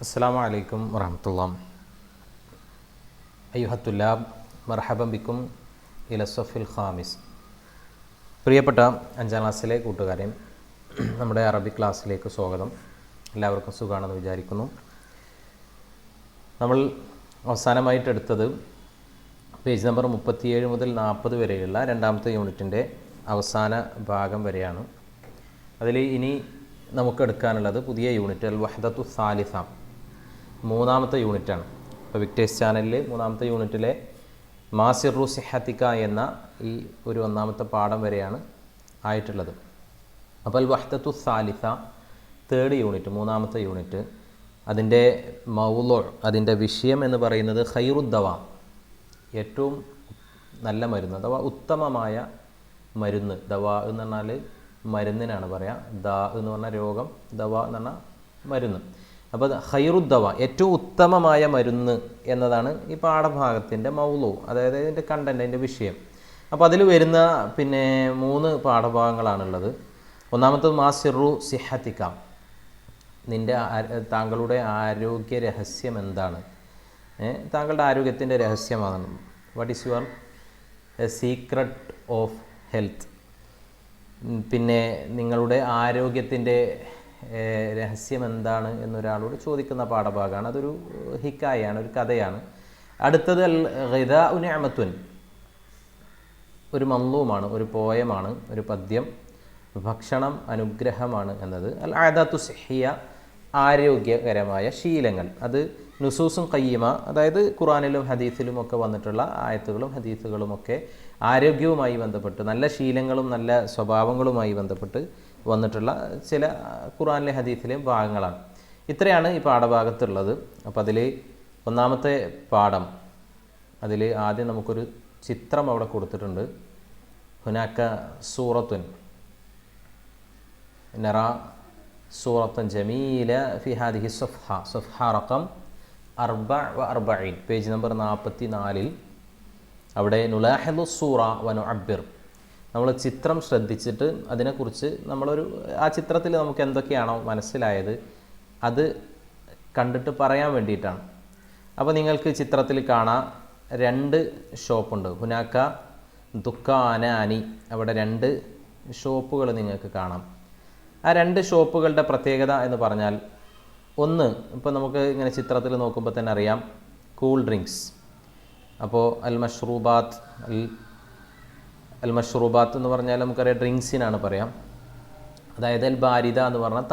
അസ്സലാമു അലൈക്കും വറഹ്മത്തുള്ളാഹി. അയ്യുഹത്തുല്ലാബ് മർഹബൻ ബിക്കും ഇല സഫിൽ ഖാമിസ്. പ്രിയപ്പെട്ട 5ാം ക്ലാസ്സിലെ കൂട്ടുകാരെ, നമ്മുടെ അറബിക് ക്ലാസ്സിലേക്ക് സ്വാഗതം. എല്ലാവർക്കും സുഖമാണെന്ന് വിചാരിക്കുന്നു. നമ്മൾ അവസാനമായിട്ട് എടുത്തത് പേജ് നമ്പർ 37 മുതൽ 40 വരെയുള്ള 2ാമത്തെ യൂണിറ്റിൻ്റെ അവസാന ഭാഗം വരെയാണ്. അതിൽ ഇനി നമുക്ക് എടുക്കാനുള്ളത് പുതിയ യൂണിറ്റ് അൽ വഹ്ദത്തു സാലിസ, 3ാമത്തെ യൂണിറ്റാണ്. ഇപ്പോൾ വിക്ടേഴ്സ് ചാനലിൽ 3ാമത്തെ യൂണിറ്റിലെ മാസിറു സിഹത്തിക എന്ന ഈ ഒരു 1ാമത്തെ പാഠം വരെയാണ് ആയിട്ടുള്ളത്. അപ്പോൾ അൽ വഹ്ദത്തു സാലിസ 3rd യൂണിറ്റ്, 3ാമത്തെ യൂണിറ്റ്, അതിൻ്റെ മൗളു, അതിൻ്റെ വിഷയം എന്ന് പറയുന്നത് ഖൈറുദ്ദവ, ഏറ്റവും നല്ല മരുന്ന് അഥവാ ഉത്തമമായ മരുന്ന്. ദവ എന്ന് പറഞ്ഞാൽ മരുന്നിനാണ് പറയുക. ദാ എന്ന് പറഞ്ഞാൽ രോഗം, ദവ എന്ന് പറഞ്ഞാൽ മരുന്ന്. അപ്പോൾ ഖൈറുദ്ദവ, ഏറ്റവും ഉത്തമമായ മരുന്ന് എന്നതാണ് ഈ പാഠഭാഗത്തിൻ്റെ മൗളു, അതായത് ഇതിൻ്റെ കണ്ടൻറ്, അതിൻ്റെ വിഷയം. അപ്പോൾ അതിൽ വരുന്ന 3 പാഠഭാഗങ്ങളാണുള്ളത്. ഒന്നാമത്തത് മാസിറു സിഹത്തിക, താങ്കളുടെ ആരോഗ്യ രഹസ്യം എന്താണ്, താങ്കളുടെ ആരോഗ്യത്തിൻ്റെ രഹസ്യമാണ്. What is your secret of health. പിന്നെ നിങ്ങളുടെ ആരോഗ്യത്തിൻ്റെ രഹസ്യം എന്താണ് എന്നൊരാളോട് ചോദിക്കുന്ന പാഠഭാഗമാണ്. അതൊരു ഹിക്കായാണ്, ഒരു കഥയാണ്. അടുത്തത് അൽ ഗിദാഉ നിഅമത്തുൻ, ഒരു മംലൂമാണ്, ഒരു പോയമാണ്, ഒരു പദ്യം. ഭക്ഷണം അനുഗ്രഹമാണ് എന്നത്. അൽ ആദാത്തു സിഹിയ, ആരോഗ്യകരമായ ശീലങ്ങൾ. അത് നുസൂസും ഖയ്യിമ, അതായത് ഖുർആനിലും ഹദീസിലും ഒക്കെ വന്നിട്ടുള്ള ആയത്തുകളും ഹദീസുകളുമൊക്കെ ആരോഗ്യവുമായി ബന്ധപ്പെട്ട്, നല്ല ശീലങ്ങളും നല്ല സ്വഭാവങ്ങളുമായി ബന്ധപ്പെട്ട് വന്നിട്ടുള്ള ചില ഖുർആനിലെ ഹദീസിലെ ഭാഗങ്ങളാണ്. ഇത്രയാണ് ഈ പാഠഭാഗത്തുള്ളത്. അപ്പോൾ അതിൽ 1ാമത്തെ പാഠം, അതിൽ ആദ്യം നമുക്കൊരു ചിത്രം അവിടെ കൊടുത്തിട്ടുണ്ട്. ഹുനാക്ക സൂറത്തുൻ നറ സൂറത്തുൻ ജമീല ഫി ഹാദിഹി സഫ്ഹ റഖം 44, പേജ് നമ്പർ 44. അവിടെ നുലാഹിദു സൂറ വ നുഅബ്ബിർ, നമ്മൾ ചിത്രം ശ്രദ്ധിച്ചിട്ട് അതിനെക്കുറിച്ച് ആ ചിത്രത്തിൽ നമുക്ക് എന്തൊക്കെയാണോ മനസ്സിലായത് അത് കണ്ടിട്ട് പറയാൻ വേണ്ടിയിട്ടാണ്. അപ്പോൾ നിങ്ങൾക്ക് ചിത്രത്തിൽ കാണാം 2 ഷോപ്പുണ്ട്. ഹുനാക്ക ദുക്കാനാനി, അവിടെ 2 ഷോപ്പുകൾ നിങ്ങൾക്ക് കാണാം. ആ 2 ഷോപ്പുകളുടെ പ്രത്യേകത എന്ന് പറഞ്ഞാൽ, ഒന്ന്, ഇപ്പോൾ നമുക്ക് ഇങ്ങനെ ചിത്രത്തിൽ നോക്കുമ്പോൾ തന്നെ അറിയാം, കൂൾ ഡ്രിങ്ക്സ്. അപ്പോൾ അൽ മഷ്റൂബാത്ത് എന്ന് പറഞ്ഞാൽ നമുക്കറിയാം ഡ്രിങ്ക്സിനാണ് പറയാം. അതായത് അൽ ബാരിദ എന്ന് പറഞ്ഞാൽ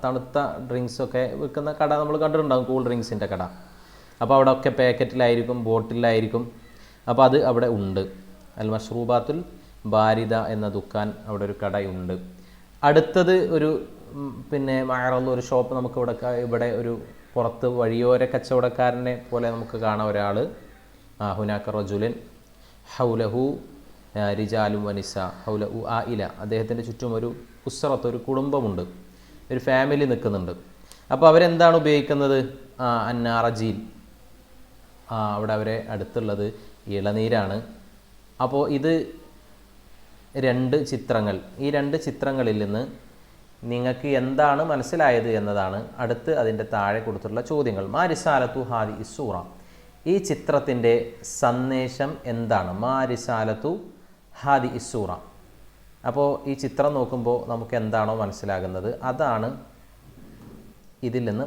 തണുത്ത ഡ്രിങ്ക്സൊക്കെ വിൽക്കുന്ന കട നമ്മൾ കണ്ടിട്ടുണ്ടാകും, കൂൾ ഡ്രിങ്ക്സിൻ്റെ കട. അപ്പോൾ അവിടെ ഒക്കെ പാക്കറ്റിലായിരിക്കും, ബോട്ടിലായിരിക്കും. അപ്പോൾ അത് അവിടെ ഉണ്ട്. അൽ മഷ്റൂബാത്തുൽ ബാരിദ എന്ന ദുക്കാൻ, അവിടെ ഒരു കടയുണ്ട്. അടുത്തത് ഒരു മഅറദ്, ഒരു ഷോപ്പ് നമുക്ക് ഇവിടെ ഒരു പുറത്ത് വഴിയോര കച്ചവടക്കാരനെ പോലെ നമുക്ക് കാണാം ഒരാൾ. ഹുനാക്ക റജുലൻ ഹൗലഹു റിജാലും വനിസ ഹൗലഹു ആയില, അദ്ദേഹത്തിൻ്റെ ചുറ്റും ഒരു ഉസ്റത്ത്, ഒരു കുടുംബമുണ്ട്, ഒരു ഫാമിലി നിൽക്കുന്നുണ്ട്. അപ്പോൾ അവരെന്താണ് ഉപയോഗിക്കുന്നത്? അന്നാറജീൽ, അവിടെ അവരെ അടുത്തുള്ളത് ഇളനീരാണ്. അപ്പോൾ ഇത് 2 ചിത്രങ്ങൾ. ഈ 2 ചിത്രങ്ങളിൽ നിന്ന് നിങ്ങൾക്ക് എന്താണ് മനസ്സിലായത് എന്നതാണ് അടുത്ത് അതിൻ്റെ താഴെ കൊടുത്തിട്ടുള്ള ചോദ്യങ്ങൾ. മാ റിസാലത്തു ഹാദി ഇസ്സൂറ, ഈ ചിത്രത്തിൻ്റെ സന്ദേശം എന്താണ്? മാ റിസാലത്തു ഹാദി ഇസ്സൂറ. അപ്പോൾ ഈ ചിത്രം നോക്കുമ്പോൾ നമുക്ക് എന്താണോ മനസ്സിലാകുന്നത് അതാണ് ഇതിൽ നിന്ന്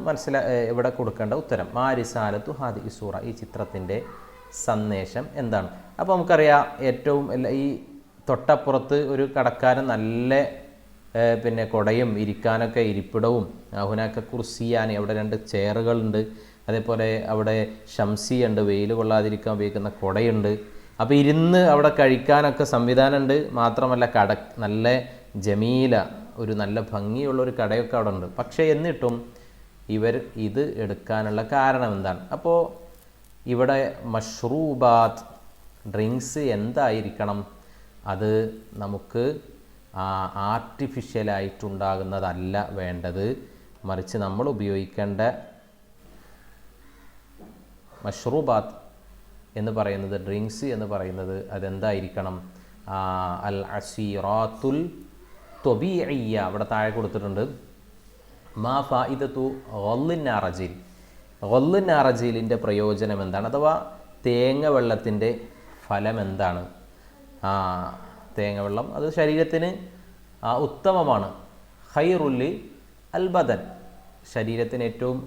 ഇവിടെ കൊടുക്കേണ്ട ഉത്തരം. മാ റിസാലത്തു ഹാദി ഇസ്സൂറ, ഈ ചിത്രത്തിൻ്റെ സന്ദേശം എന്താണ്? അപ്പോൾ നമുക്കറിയാം, ഏറ്റവും ഈ തൊട്ടപ്പുറത്ത് ഒരു കടക്കാരൻ നല്ല കുടയും ഇരിക്കാനൊക്കെ ഇരിപ്പിടവും, ഹുനാക്ക കുർസിയാനി, അവിടെ 2 ചെയറുകളുണ്ട്. അതേപോലെ അവിടെ ഷംസിയുണ്ട്, വെയിൽ കൊള്ളാതിരിക്കാൻ ഉപയോഗിക്കുന്ന കുടയുണ്ട്. അപ്പോൾ ഇരുന്ന് അവിടെ കഴിക്കാനൊക്കെ സംവിധാനമുണ്ട്. മാത്രമല്ല നല്ല ജമീല, ഒരു നല്ല ഭംഗിയുള്ളൊരു കടയൊക്കെ അവിടെ ഉണ്ട്. പക്ഷേ എന്നിട്ടും ഇവർ ഇത് എടുക്കാനുള്ള കാരണം എന്താണ്? അപ്പോൾ ഇവിടെ മഷ്റൂബാത്ത്, ഡ്രിങ്ക്സ് എന്തായിരിക്കണം? അത് നമുക്ക് ആർട്ടിഫിഷ്യലായിട്ടുണ്ടാകുന്നതല്ല വേണ്ടത്, മറിച്ച് നമ്മൾ ഉപയോഗിക്കേണ്ട മഷ്റൂബാത്ത് എന്ന് പറയുന്നത്, ഡ്രിങ്ക്സ് എന്ന് പറയുന്നത് അതെന്തായിരിക്കണം? അൽ അസീറാത്തുൽ ത്വബീഇയ്യ, അവിടെ താഴെ കൊടുത്തിട്ടുണ്ട്. മാ ഫായിദത്തു ഗള്ളിൻ നാറജിൽ, ഗൊല്ലുൻ അറജീലിൻ്റെ പ്രയോജനം എന്താണ്, അഥവാ തേങ്ങ വെള്ളത്തിൻ്റെ ഫലം എന്താണ്? തേങ്ങ വെള്ളം അത് ശരീരത്തിന് ഉത്തമമാണ്. ഖൈറുല്ലി അൽ ബദൻ, ശരീരത്തിന് ഏറ്റവും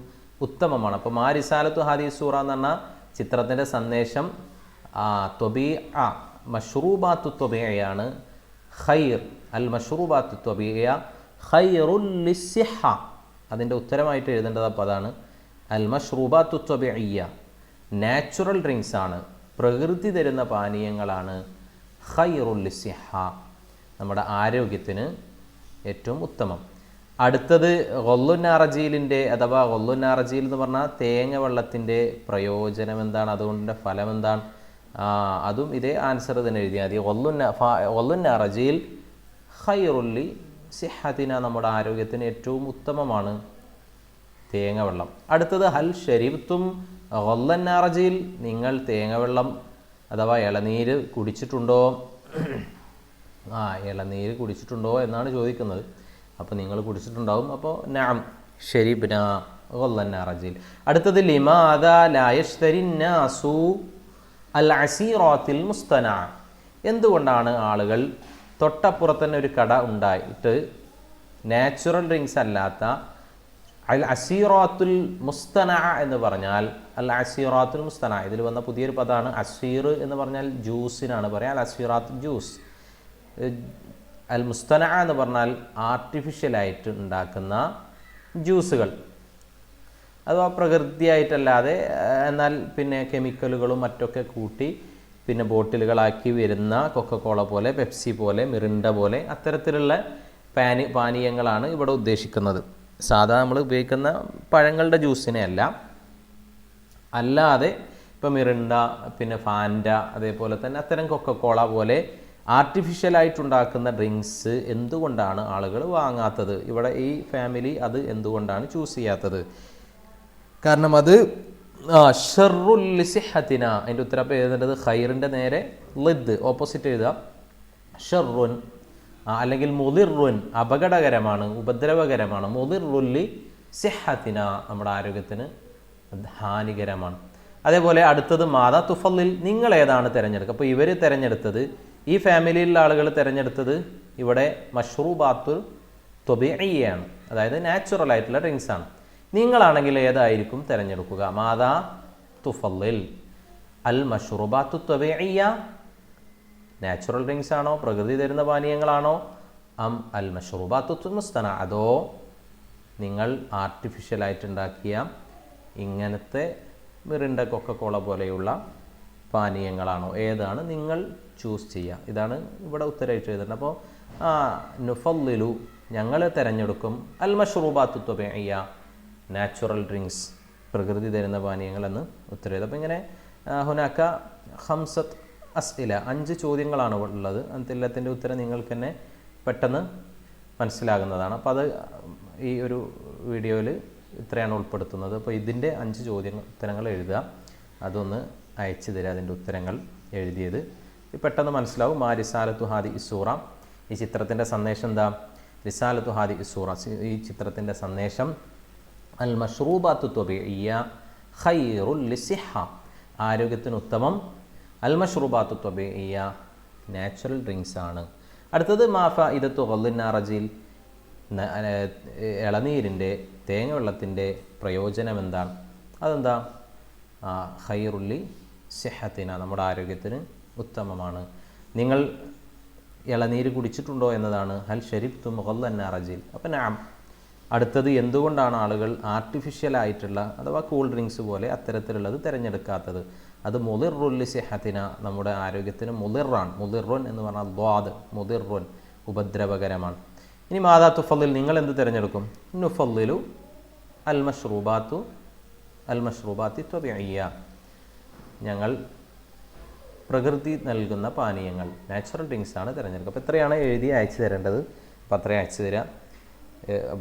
ഉത്തമമാണ്. അപ്പോൾ മാ റിസാലത്തു ഹാദിഹി സൂറ എന്ന് പറഞ്ഞാൽ ചിത്രത്തിൻ്റെ സന്ദേശം മഷ്റൂബാത്തു ത്വബീഅയാണ്. ഖൈർ അൽ മഷ്റൂബാത്തു ത്വബീഅ ഖൈറുൽ ലിസ്സിഹ, അതിൻ്റെ ഉത്തരമായിട്ട് എഴുതേണ്ടത് അപ്പോൾ അതാണ്. അൽ മഷ്റൂബാത്തു ത്വബീഅ നാച്ചുറൽ ഡ്രിങ്ക്സ് ആണ്, പ്രകൃതി തരുന്ന പാനീയങ്ങളാണ്. ഖൈറുൽ ലിസ്സിഹ നമ്മുടെ ആരോഗ്യത്തിന് ഏറ്റവും ഉത്തമം. അടുത്തത് ഗൊല്ലുൻ അറജീലിൻ്റെ അഥവാ ഗൊല്ലുൻ അറജീൽ എന്ന് പറഞ്ഞാൽ തേങ്ങ വെള്ളത്തിൻ്റെ പ്രയോജനം എന്താണ്, അതുകൊണ്ടിൻ്റെ ഫലം എന്താണ്? അതും ഇതേ ആൻസർ തന്നെ എഴുതിയാൽ മതി. ഗൊല്ലുൻ അറജീൽ ഖൈറുല്ലി സിഹത്തിന നമ്മുടെ ആരോഗ്യത്തിന് ഏറ്റവും ഉത്തമമാണ് തേങ്ങ വെള്ളം. അടുത്തത് ഹൽ ശരീബ്തും ഗൊല്ലുൻ അറജീൽ, നിങ്ങൾ തേങ്ങ വെള്ളം അഥവാ ഇളനീര് കുടിച്ചിട്ടുണ്ടോ? ഇളനീര് കുടിച്ചിട്ടുണ്ടോ എന്നാണ് ചോദിക്കുന്നത്. അപ്പോൾ നിങ്ങൾ കുടിച്ചിട്ടുണ്ടാവും. അപ്പോൾ നഅം ശരീബ്ന ഗൊല്ലുൻ അറജീൽ. അടുത്തത് ലിമാദാ ലാ യശ്തരി നാസു അൽ അസീറാത്തിൽ മുസ്തനഅ, എന്തുകൊണ്ടാണ് ആളുകൾ തൊട്ടപ്പുറത്ത് തന്നെ ഒരു കട ഉണ്ടായിട്ട് നാച്ചുറൽ ഡ്രിങ്ക്സ് അല്ലാത്ത അൽ അസീറാത്തുൽ മുസ്തനഅ എന്ന് പറഞ്ഞാൽ അൽ അസീറാത്തുൽ മുസ്തനഅ, ഇതിൽ വന്ന പുതിയൊരു പദമാണ്. അസീർ എന്ന് പറഞ്ഞാൽ ജ്യൂസിനാണ് പറയാം, അൽ അസീറാത്ത് ജ്യൂസ്. അൽ മുസ്തനഅ എന്ന് പറഞ്ഞാൽ ആർട്ടിഫിഷ്യലായിട്ട് ഉണ്ടാക്കുന്ന ജ്യൂസുകൾ, അഥവാ പ്രകൃതിയായിട്ടല്ലാതെ എന്നാൽ പിന്നെ കെമിക്കലുകളും മറ്റൊക്കെ കൂട്ടി പിന്നെ ബോട്ടിലുകളാക്കി വരുന്ന കൊക്കക്കോള പോലെ, പെപ്സി പോലെ, മിറിൻഡ പോലെ അത്തരത്തിലുള്ള പാനീയങ്ങളാണ് ഇവിടെ ഉദ്ദേശിക്കുന്നത്. സാധാ നമ്മൾ ഉപയോഗിക്കുന്ന പഴങ്ങളുടെ ജ്യൂസിനെ അല്ലാതെ ഇപ്പോൾ മിറിൻഡ, പിന്നെ ഫാൻഡ, അതേപോലെ തന്നെ അത്തരം കൊക്കക്കോള പോലെ ആർട്ടിഫിഷ്യലായിട്ടുണ്ടാക്കുന്ന ഡ്രിങ്ക്സ് എന്തുകൊണ്ടാണ് ആളുകൾ വാങ്ങാത്തത്? ഇവിടെ ഈ ഫാമിലി അത് എന്തുകൊണ്ടാണ് ചൂസ് ചെയ്യാത്തത്? കാരണം അത് ഷർറുൽ ലിസിഹത്തിന, അതിൻ്റെ ഉത്തരം എഴുതേണ്ടത് ഖൈറിൻ്റെ നേരെ ലിദ് ഓപ്പോസിറ്റ് എഴുതുക. ഷർറുൻ അല്ലെങ്കിൽ മുദിറുൻ അപകടകരമാണ്, ഉപദ്രവകരമാണ്. മുദിറുല്ലി സിഹത്തിന നമ്മുടെ ആരോഗ്യത്തിന് ഹാനികരമാണ്. അതേപോലെ അടുത്തത് മാതാ തുഫല്ലിൽ, നിങ്ങൾ ഏതാണ് തിരഞ്ഞെടുക്കുക? അപ്പോൾ ഇവർ തിരഞ്ഞെടുത്തത്, ഈ ഫാമിലിയിലുള്ള ആളുകൾ തിരഞ്ഞെടുത്തത് ഇവിടെ മഷ്റൂബാത്തുൽ ത്വബീഇയാണ്, അതായത് നാച്ചുറൽ ആയിട്ടുള്ള ഡ്രിങ്ക്സ് ആണ്. നിങ്ങളാണെങ്കിൽ ഏതായിരിക്കും തിരഞ്ഞെടുക്കുക? മാതാ തുഫല്ലിൽ അൽ മഷ്റൂബാത്തു ത്വബീഇയ, നാച്ചുറൽ ഡ്രിങ്ക്സ് ആണോ, പ്രകൃതി തരുന്ന പാനീയങ്ങളാണോ? അം അൽ മഷ്റൂബാത്തു മുസ്തനഅ, അതോ നിങ്ങൾ ആർട്ടിഫിഷ്യലായിട്ടുണ്ടാക്കിയ ഇങ്ങനത്തെ മിറിൻഡ, കൊക്കക്കോള പോലെയുള്ള പാനീയങ്ങളാണോ? ഏതാണ് നിങ്ങൾ ചൂസ് ചെയ്യുക? ഇതാണ് ഇവിടെ ഉത്തരമായിട്ട് എഴുതുന്നത്. അപ്പോൾ നുഫല്ലിലു ഞങ്ങൾ തിരഞ്ഞെടുക്കും അൽ മഷ്റൂബാത്തു ത്വബീഇയ നാച്ചുറൽ ഡ്രിങ്ക്സ്, പ്രകൃതി തരുന്ന പാനീയങ്ങൾ എന്ന് ഉത്തരം എഴുതും. അപ്പോൾ ഇങ്ങനെ ഹുനാക്ക ഖംസത്ത് അസ്ഇല, 5 ചോദ്യങ്ങളാണ് ഉള്ളത്. അതിലെല്ലാത്തിൻ്റെ ഉത്തരം നിങ്ങൾക്ക് തന്നെ പെട്ടെന്ന് മനസ്സിലാകുന്നതാണ്. അപ്പോൾ അത് ഈ ഒരു വീഡിയോയിൽ ഇത്രയാണ് ഉൾപ്പെടുത്തുന്നത്. അപ്പോൾ ഇതിൻ്റെ 5 ഉത്തരങ്ങൾ എഴുതുക, അതൊന്ന് അയച്ചു തരിക, അതിൻ്റെ ഉത്തരങ്ങൾ എഴുതിയത് പെട്ടെന്ന് മനസ്സിലാവും. മാ റിസാലത്തു ഹാദിഹി സൂറ, ഈ ചിത്രത്തിൻ്റെ സന്ദേശം എന്താ? റിസാലത്തു ഹാദിഹി സൂറ, ഈ ചിത്രത്തിൻ്റെ സന്ദേശം അൽ മഷ്റൂബാത്തു ത്വബീഇയ ഖൈറുൽ ലിസിഹ, ആരോഗ്യത്തിന് ഉത്തമം. അൽ മഷ്റൂബാത്തു ത്വബീഇയ നാച്ചുറൽ ഡ്രിങ്ക്സ് ആണ്. അടുത്തത് മാ ഫായിദത്തു ഗൊല്ലുൻ അറജീൽ, ഇളനീരിൻ്റെ തേങ്ങ വെള്ളത്തിൻ്റെ പ്രയോജനം എന്താണ്? അതെന്താ? ഖൈറുല്ലി സിഹത്തിന നമ്മുടെ ആരോഗ്യത്തിന് ഉത്തമമാണ്. നിങ്ങൾ ഇളനീര് കുടിച്ചിട്ടുണ്ടോ എന്നതാണ്. ഹൽ ശരിബ്തും ഗൊല്ലുൻ അറജീൽ. അപ്പം നഅം. അടുത്തത് എന്തുകൊണ്ടാണ് ആളുകൾ ആർട്ടിഫിഷ്യലായിട്ടുള്ള അഥവാ കൂൾ ഡ്രിങ്ക്സ് പോലെ അത്തരത്തിലുള്ളത് തിരഞ്ഞെടുക്കാത്തത്? അത് മുദിറുല്ലി സിഹത്തിന നമ്മുടെ ആരോഗ്യത്തിന് മുദിറാണ്. മുദിറുൻ എന്ന് പറഞ്ഞാൽ ദ്വാദ്, മുദിറുൻ ഉപദ്രവകരമാണ്. ഇനി മാതാ തുഫല്ലിൽ നിങ്ങൾ എന്ത് തിരഞ്ഞെടുക്കും? നുഫല്ലിലു അൽ മഷ്റൂബാത്തി ത്വബീഇയ, ഞങ്ങൾ പ്രകൃതി നൽകുന്ന പാനീയങ്ങൾ നാച്ചുറൽ ഡ്രിങ്ക്സ് ആണ് തിരഞ്ഞെടുക്കുക. അപ്പോൾ ഇത്രയാണ് എഴുതി അയച്ചു തരേണ്ടത്. അപ്പോൾ അത്രയും അയച്ചു തരാം.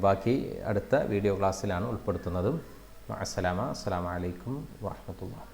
ബാക്കി അടുത്ത വീഡിയോ ക്ലാസ്സിലാണ് ഉൾപ്പെടുത്തുന്നത്. അസ്സലാമു അലൈക്കും വറഹ്മത്തുള്ളാഹി.